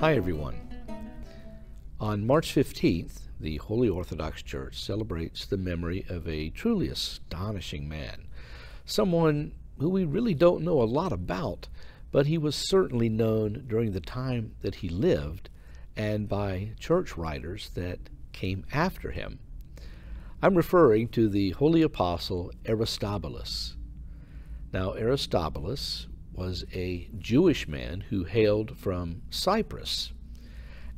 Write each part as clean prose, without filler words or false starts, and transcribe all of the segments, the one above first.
Hi everyone. On March 15th, the Holy Orthodox Church celebrates the memory of a truly astonishing man, someone who we really don't know a lot about, but he was certainly known during the time that he lived and by church writers that came after him. I'm referring to the Holy Apostle Aristoboulas. Now, Aristoboulas was a Jewish man who hailed from Cyprus,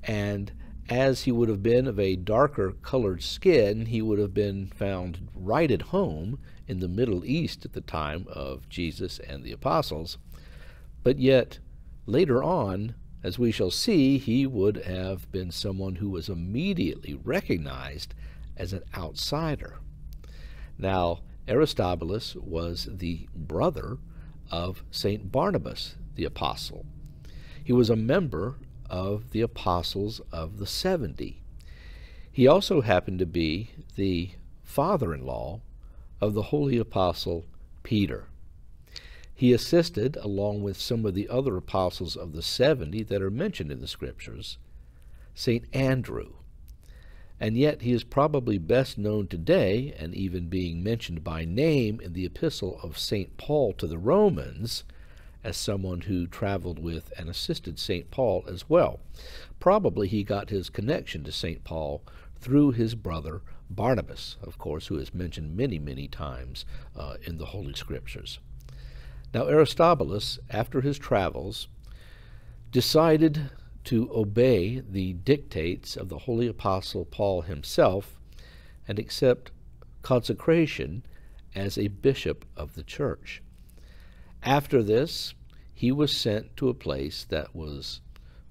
and as he would have been of a darker colored skin, he would have been found right at home in the Middle East at the time of Jesus and the apostles. But yet, later on, as we shall see, he would have been someone who was immediately recognized as an outsider. Now, Aristobulus was the brother of St. Barnabas the Apostle. He was a member of the Apostles of the 70. He also happened to be the father-in-law of the Holy Apostle Peter. He assisted, along with some of the other apostles of the 70 that are mentioned in the Scriptures, St. Andrew. And yet he is probably best known today, and even being mentioned by name in the epistle of St. Paul to the Romans, as someone who traveled with and assisted St. Paul as well. Probably he got his connection to St. Paul through his brother Barnabas, of course, who is mentioned many, many times in the Holy Scriptures. Now, Aristobulus, after his travels, decided to obey the dictates of the Holy Apostle Paul himself and accept consecration as a bishop of the church. After this, he was sent to a place that was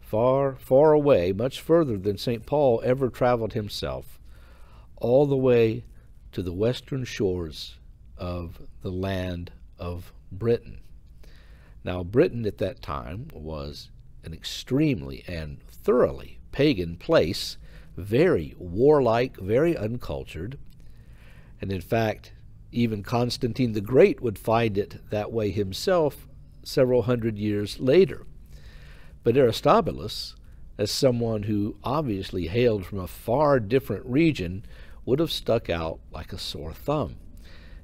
far, far away, much further than St. Paul ever traveled himself, all the way to the western shores of the land of Britain. Now, Britain at that time was an extremely and thoroughly pagan place, very warlike, very uncultured, and in fact, even Constantine the Great would find it that way himself several hundred years later. But Aristobulus, as someone who obviously hailed from a far different region, would have stuck out like a sore thumb.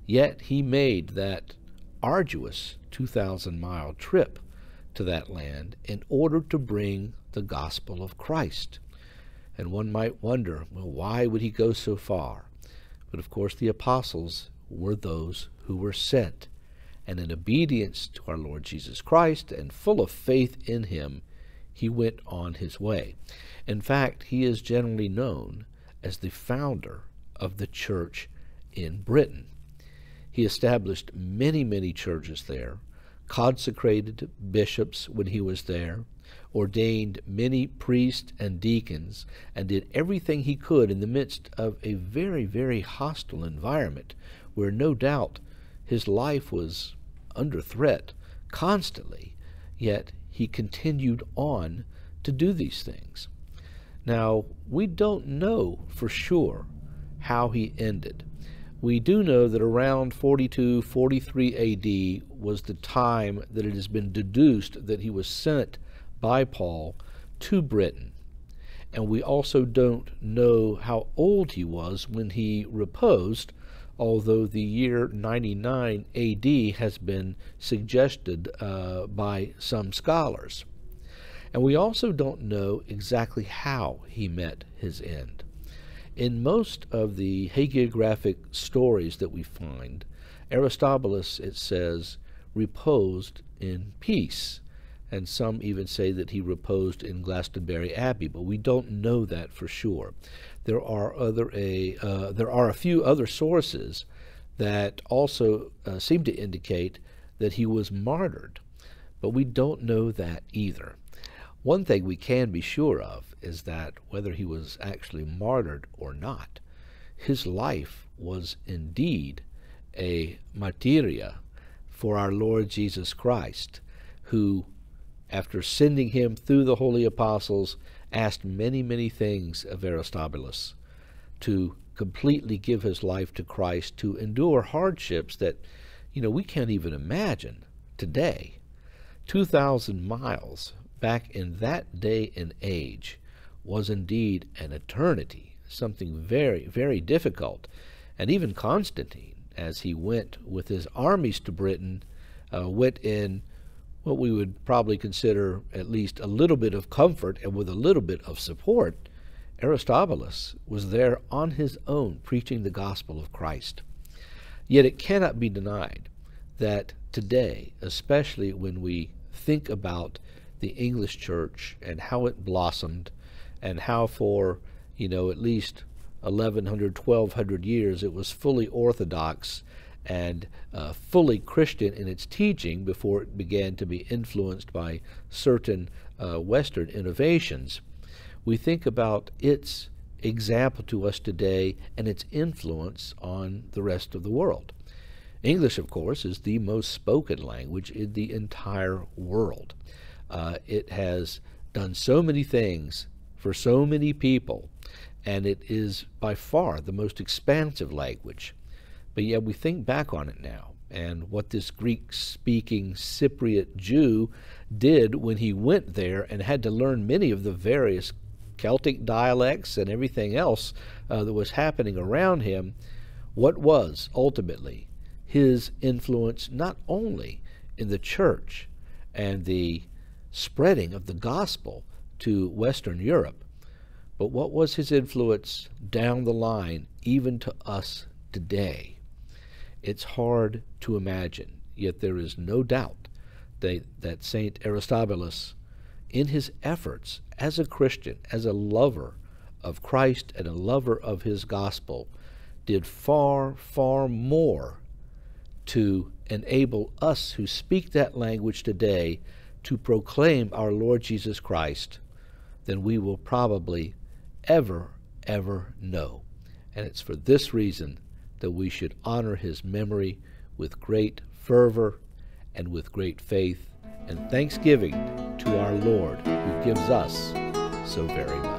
Yet he made that arduous 2,000-mile trip to that land in order to bring the gospel of Christ. And one might wonder, well, why would he go so far? But of course the apostles were those who were sent, and in obedience to our Lord Jesus Christ and full of faith in him, he went on his way. In fact, he is generally known as the founder of the church in Britain. He established many, many churches there, consecrated bishops when he was there, ordained many priests and deacons, and did everything he could in the midst of a very, very hostile environment where no doubt his life was under threat constantly, yet he continued on to do these things. Now, we don't know for sure how he ended. We do know that around 42, 43 A.D. was the time that it has been deduced that he was sent by Paul to Britain. And we also don't know how old he was when he reposed, although the year 99 A.D. has been suggested by some scholars. And we also don't know exactly how he met his end. In most of the hagiographic stories that we find, Aristobulus, it says, reposed in peace, and some even say that he reposed in Glastonbury Abbey, but we don't know that for sure. There are a few other sources that also seem to indicate that he was martyred, but we don't know that either. One thing we can be sure of is that whether he was actually martyred or not, his life was indeed a martyria for our Lord Jesus Christ, who, after sending him through the holy apostles, asked many, many things of Aristobulus to completely give his life to Christ, to endure hardships that, we can't even imagine today. 2,000 miles back in that day and age was indeed an eternity, something very, very difficult. And even Constantine, as he went with his armies to Britain, went in what we would probably consider at least a little bit of comfort and with a little bit of support. Aristoboulas was there on his own preaching the gospel of Christ. Yet it cannot be denied that today, especially when we think about the English church and how it blossomed and how for, at least 1100, 1200 years it was fully Orthodox and fully Christian in its teaching before it began to be influenced by certain Western innovations. We think about its example to us today and its influence on the rest of the world. English, of course, is the most spoken language in the entire world. It has done so many things for so many people, and it is by far the most expansive language. But yet we think back on it now, and what this Greek-speaking Cypriot Jew did when he went there and had to learn many of the various Celtic dialects and everything else that was happening around him. What was ultimately his influence not only in the church and the spreading of the gospel to Western Europe, but what was his influence down the line even to us today? It's hard to imagine, yet there is no doubt that Saint Aristobulus, in his efforts as a Christian, as a lover of Christ and a lover of his gospel, did far, far more to enable us who speak that language today to proclaim our Lord Jesus Christ than we will probably ever know. And it's for this reason that we should honor his memory with great fervor and with great faith and thanksgiving to our Lord who gives us so very much.